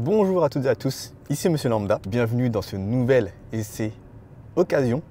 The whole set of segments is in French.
Bonjour à toutes et à tous, ici Monsieur Lambda, bienvenue dans ce nouvel essai occasion.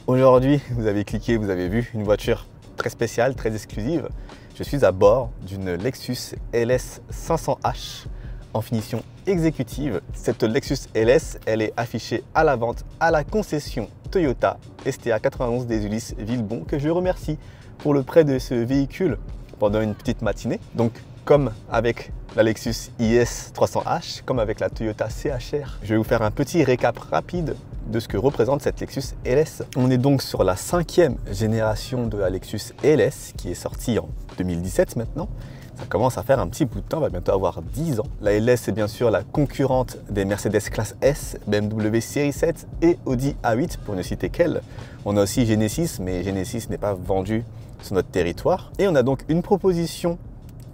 Aujourd'hui, vous avez cliqué, vous avez vu une voiture très spéciale, très exclusive. Je suis à bord d'une Lexus LS 500H en finition exécutive. Cette Lexus LS, elle est affichée à la vente à la concession Toyota STA 91 des Ulysses Villebon, que je remercie pour le prêt de ce véhicule pendant une petite matinée. Donc, comme avec la Lexus IS 300H, comme avec la Toyota CHR, je vais vous faire un petit récap rapide de ce que représente cette Lexus LS. On est donc sur la 5e génération de la Lexus LS qui est sortie en 2017 maintenant. Ça commence à faire un petit bout de temps, on va bientôt avoir 10 ans. La LS, c'est bien sûr la concurrente des Mercedes classe S, BMW série 7 et Audi A8 pour ne citer qu'elle. On a aussi Genesis, mais Genesis n'est pas vendu sur notre territoire. Et on a donc une proposition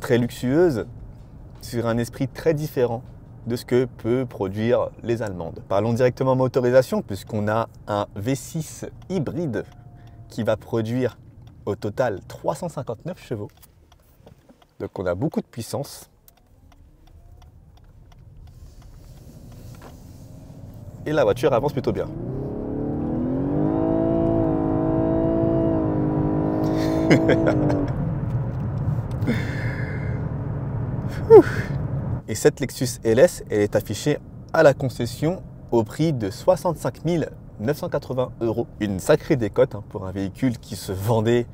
très luxueuse sur un esprit très différent de ce que peut produire les Allemandes. Parlons directement motorisation puisqu'on a un V6 hybride qui va produire au total 359 chevaux. Donc on a beaucoup de puissance. Et la voiture avance plutôt bien. Et cette Lexus LS, elle est affichée à la concession au prix de 65 980 €. Une sacrée décote pour un véhicule qui se vendait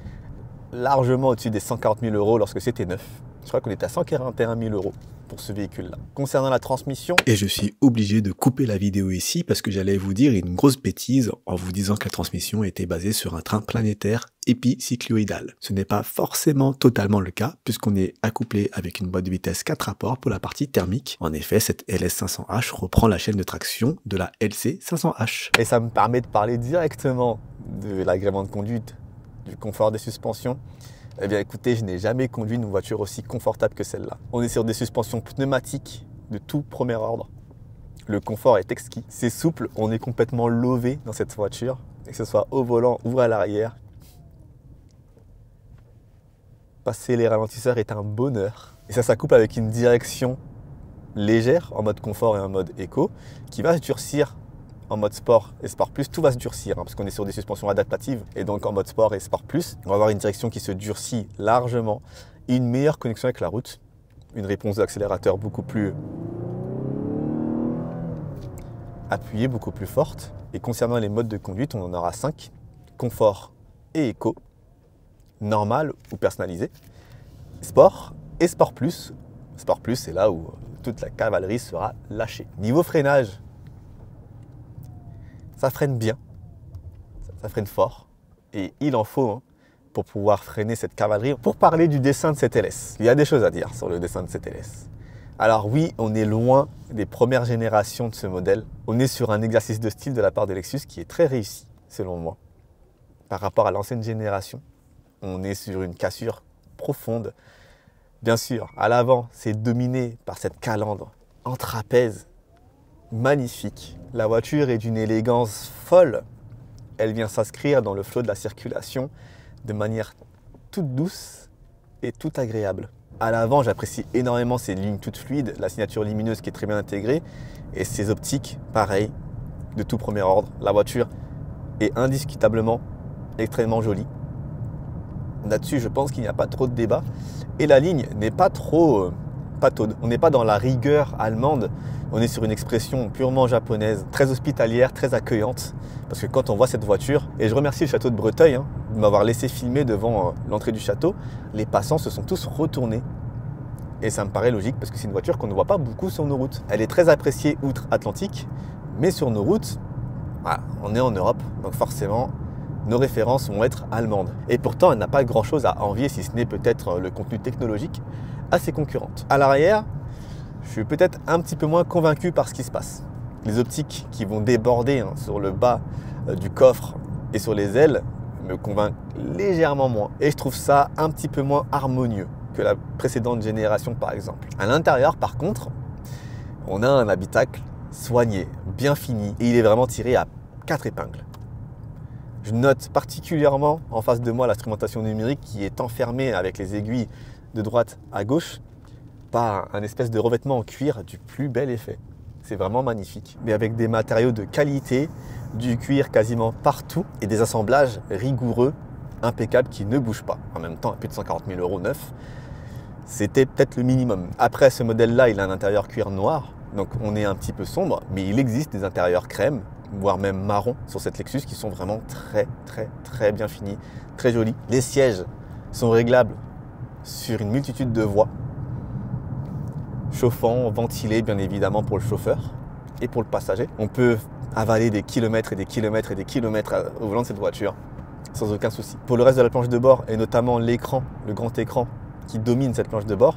largement au-dessus des 140 000 € lorsque c'était neuf. Je crois qu'on est à 141 000 € pour ce véhicule-là. Concernant la transmission... Et je suis obligé de couper la vidéo ici parce que j'allais vous dire une grosse bêtise en vous disant que la transmission était basée sur un train planétaire épicycloïdal. Ce n'est pas forcément totalement le cas puisqu'on est accouplé avec une boîte de vitesse 4 rapports pour la partie thermique. En effet, cette LS500H reprend la chaîne de traction de la LC500H. Et ça me permet de parler directement de l'agrément de conduite, du confort des suspensions. Eh bien écoutez, je n'ai jamais conduit une voiture aussi confortable que celle-là. On est sur des suspensions pneumatiques de tout premier ordre. Le confort est exquis. C'est souple, on est complètement lové dans cette voiture, que ce soit au volant ou à l'arrière. Passer les ralentisseurs est un bonheur. Et ça s'accouple avec une direction légère en mode confort et en mode éco qui va se durcir en mode sport et sport plus. Tout va se durcir parce qu'on est sur des suspensions adaptatives et donc en mode sport et sport plus. On va avoir une direction qui se durcit largement et une meilleure connexion avec la route. Une réponse d'accélérateur beaucoup plus appuyée, beaucoup plus forte. Et concernant les modes de conduite, on en aura 5. Confort et éco, normal ou personnalisé, sport et sport plus. Sport plus, c'est là où toute la cavalerie sera lâchée. Niveau freinage, ça freine bien, ça freine fort et il en faut pour pouvoir freiner cette cavalerie. Pour parler du dessin de cette LS, il y a des choses à dire sur le dessin de cette LS. Alors oui, on est loin des premières générations de ce modèle. On est sur un exercice de style de la part de Lexus qui est très réussi, selon moi. Par rapport à l'ancienne génération, on est sur une cassure profonde. Bien sûr, à l'avant, c'est dominé par cette calandre en trapèze magnifique. La voiture est d'une élégance folle. Elle vient s'inscrire dans le flot de la circulation de manière toute douce et toute agréable. À l'avant, j'apprécie énormément ces lignes toutes fluides, la signature lumineuse qui est très bien intégrée et ces optiques, pareil, de tout premier ordre. La voiture est indiscutablement extrêmement jolie. Là-dessus, je pense qu'il n'y a pas trop de débat. Et la ligne n'est pas trop pataude. On n'est pas dans la rigueur allemande. On est sur une expression purement japonaise, très hospitalière, très accueillante. Parce que quand on voit cette voiture, et je remercie le château de Breteuil de m'avoir laissé filmer devant l'entrée du château, les passants se sont tous retournés. Et ça me paraît logique parce que c'est une voiture qu'on ne voit pas beaucoup sur nos routes. Elle est très appréciée outre-Atlantique, mais sur nos routes, voilà, on est en Europe, donc forcément, nos références vont être allemandes. Et pourtant, elle n'a pas grand-chose à envier, si ce n'est peut-être le contenu technologique, à ses concurrentes. À l'arrière, je suis peut-être un petit peu moins convaincu par ce qui se passe. Les optiques qui vont déborder sur le bas du coffre et sur les ailes me convainquent légèrement moins. Et je trouve ça un petit peu moins harmonieux que la précédente génération par exemple. À l'intérieur par contre, on a un habitacle soigné, bien fini et il est vraiment tiré à 4 épingles. Je note particulièrement en face de moi l'instrumentation numérique qui est enfermée avec les aiguilles de droite à gauche par un espèce de revêtement en cuir du plus bel effet. C'est vraiment magnifique. Mais avec des matériaux de qualité, du cuir quasiment partout et des assemblages rigoureux, impeccables qui ne bougent pas. En même temps, à plus de 140 000 € neuf, c'était peut-être le minimum. Après, ce modèle-là, il a un intérieur cuir noir, donc on est un petit peu sombre, mais il existe des intérieurs crème, voire même marron sur cette Lexus qui sont vraiment très bien finis, très jolis. Les sièges sont réglables sur une multitude de voies, chauffants, ventilés bien évidemment pour le chauffeur et pour le passager. On peut avaler des kilomètres et des kilomètres et des kilomètres au volant de cette voiture sans aucun souci. Pour le reste de la planche de bord et notamment l'écran, le grand écran qui domine cette planche de bord,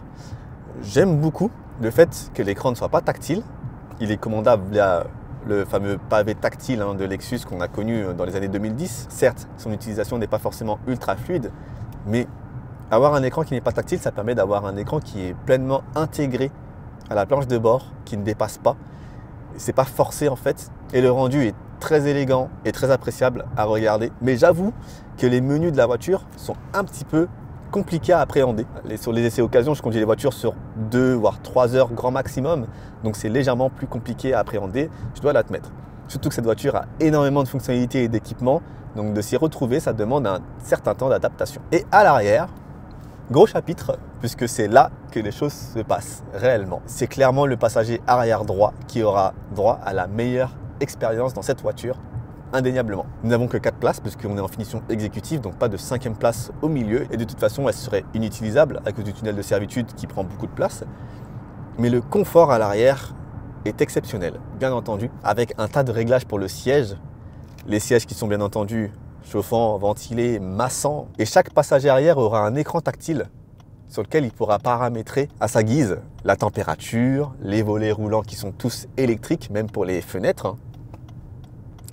j'aime beaucoup le fait que l'écran ne soit pas tactile. Il est commandable via le fameux pavé tactile de Lexus qu'on a connu dans les années 2010. Certes, son utilisation n'est pas forcément ultra fluide, mais avoir un écran qui n'est pas tactile, ça permet d'avoir un écran qui est pleinement intégré à la planche de bord, qui ne dépasse pas. C'est pas forcé en fait, et le rendu est très élégant et très appréciable à regarder. Mais j'avoue que les menus de la voiture sont un petit peu compliqués à appréhender. Sur les essais occasion, je conduis les voitures sur 2 voire 3 heures grand maximum, donc c'est légèrement plus compliqué à appréhender, je dois l'admettre. Surtout que cette voiture a énormément de fonctionnalités et d'équipements, donc de s'y retrouver, ça demande un certain temps d'adaptation. Et à l'arrière, gros chapitre, puisque c'est là que les choses se passent réellement. C'est clairement le passager arrière droit qui aura droit à la meilleure expérience dans cette voiture, indéniablement. Nous n'avons que 4 places, puisqu'on est en finition exécutive, donc pas de 5e place au milieu. Et de toute façon, elle serait inutilisable à cause du tunnel de servitude qui prend beaucoup de place. Mais le confort à l'arrière est exceptionnel, bien entendu, avec un tas de réglages pour le siège. Les sièges qui sont bien entendu chauffants, ventilés, massants. Et chaque passager arrière aura un écran tactile sur lequel il pourra paramétrer à sa guise la température, les volets roulants qui sont tous électriques, même pour les fenêtres,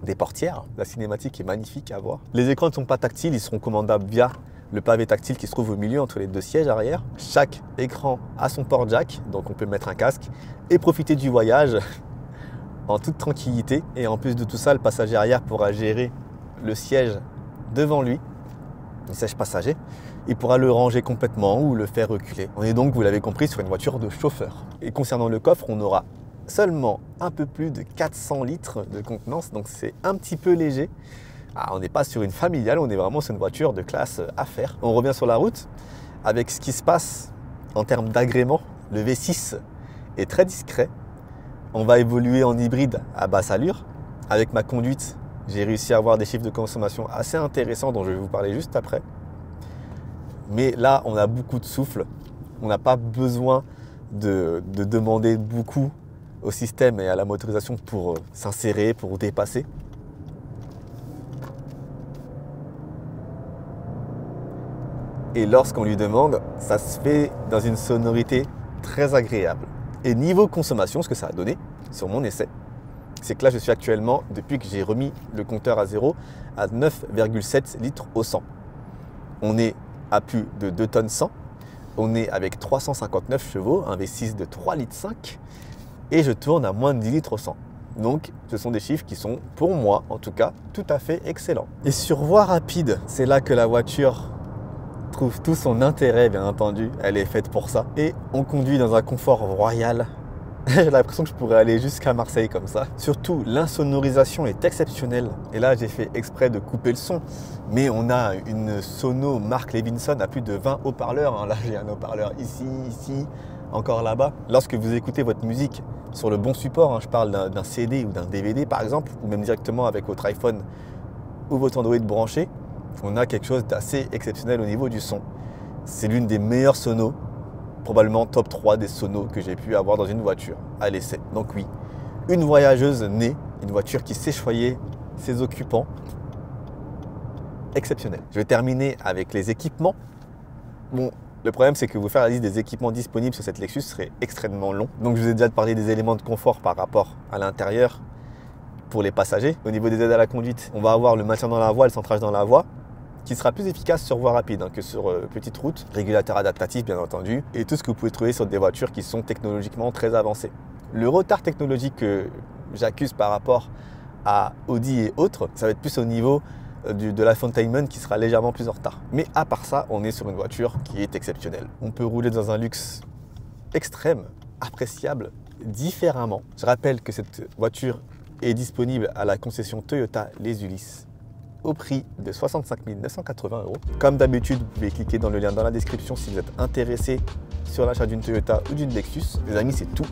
des portières. La cinématique est magnifique à voir. Les écrans ne sont pas tactiles, ils seront commandables via le pavé tactile qui se trouve au milieu entre les 2 sièges arrière. Chaque écran a son port jack, donc on peut mettre un casque et profiter du voyage en toute tranquillité. Et en plus de tout ça, le passager arrière pourra gérer le siège devant lui, le siège passager. Il pourra le ranger complètement ou le faire reculer. On est donc, vous l'avez compris, sur une voiture de chauffeur. Et concernant le coffre, on aura seulement un peu plus de 400 litres de contenance, donc c'est un petit peu léger. On n'est pas sur une familiale, on est vraiment sur une voiture de classe affaires. On revient sur la route avec ce qui se passe en termes d'agrément. Le V6 est très discret. On va évoluer en hybride à basse allure. Avec ma conduite, j'ai réussi à avoir des chiffres de consommation assez intéressants dont je vais vous parler juste après. Mais là, on a beaucoup de souffle. On n'a pas besoin de demander beaucoup au système et à la motorisation pour s'insérer, pour dépasser. Et lorsqu'on lui demande, ça se fait dans une sonorité très agréable. Et niveau consommation, ce que ça a donné sur mon essai, c'est que là, je suis actuellement, depuis que j'ai remis le compteur à zéro, à 9,7 litres au 100. On est à plus de 2 tonnes 100. On est avec 359 chevaux, un V6 de 3,5 litres. Et je tourne à moins de 10 litres au 100. Donc, ce sont des chiffres qui sont, pour moi, en tout cas, tout à fait excellents. Et sur voie rapide, c'est là que la voiture trouve tout son intérêt, bien entendu. Elle est faite pour ça. Et on conduit dans un confort royal. J'ai l'impression que je pourrais aller jusqu'à Marseille comme ça. Surtout, l'insonorisation est exceptionnelle. Et là, j'ai fait exprès de couper le son. Mais on a une sono Mark Levinson à plus de 20 haut-parleurs. Là, j'ai un haut-parleur ici, encore là-bas. Lorsque vous écoutez votre musique sur le bon support, je parle d'un CD ou d'un DVD par exemple, ou même directement avec votre iPhone ou votre Android branché, on a quelque chose d'assez exceptionnel au niveau du son. C'est l'une des meilleures sonos, probablement top 3 des sonos que j'ai pu avoir dans une voiture à l'essai. Donc oui, une voyageuse née, une voiture qui sait choyer ses occupants, exceptionnel. Je vais terminer avec les équipements. Bon, le problème, c'est que vous faire la liste des équipements disponibles sur cette Lexus serait extrêmement long. Donc, je vous ai déjà parlé des éléments de confort par rapport à l'intérieur pour les passagers. Au niveau des aides à la conduite, on va avoir le maintien dans la voie, le centrage dans la voie, qui sera plus efficace sur voie rapide que sur petite route. Régulateur adaptatif, bien entendu, et tout ce que vous pouvez trouver sur des voitures qui sont technologiquement très avancées. Le retard technologique que j'accuse par rapport à Audi et autres, ça va être plus au niveau de l'infotainment qui sera légèrement plus en retard. Mais à part ça, on est sur une voiture qui est exceptionnelle. On peut rouler dans un luxe extrême, appréciable, différemment. Je rappelle que cette voiture est disponible à la concession Toyota Les Ulysse au prix de 65 980 €. Comme d'habitude, vous pouvez cliquer dans le lien dans la description si vous êtes intéressé sur l'achat d'une Toyota ou d'une Lexus. Les amis, c'est tout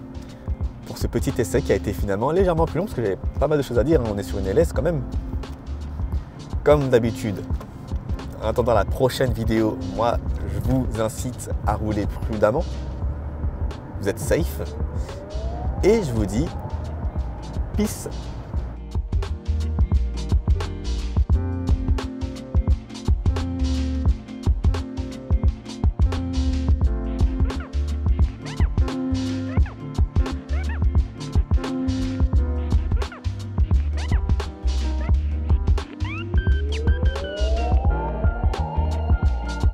pour ce petit essai qui a été finalement légèrement plus long parce que j'avais pas mal de choses à dire. On est sur une LS quand même. Comme d'habitude, en attendant la prochaine vidéo, moi, je vous incite à rouler prudemment. Vous êtes safe. Et je vous dis peace.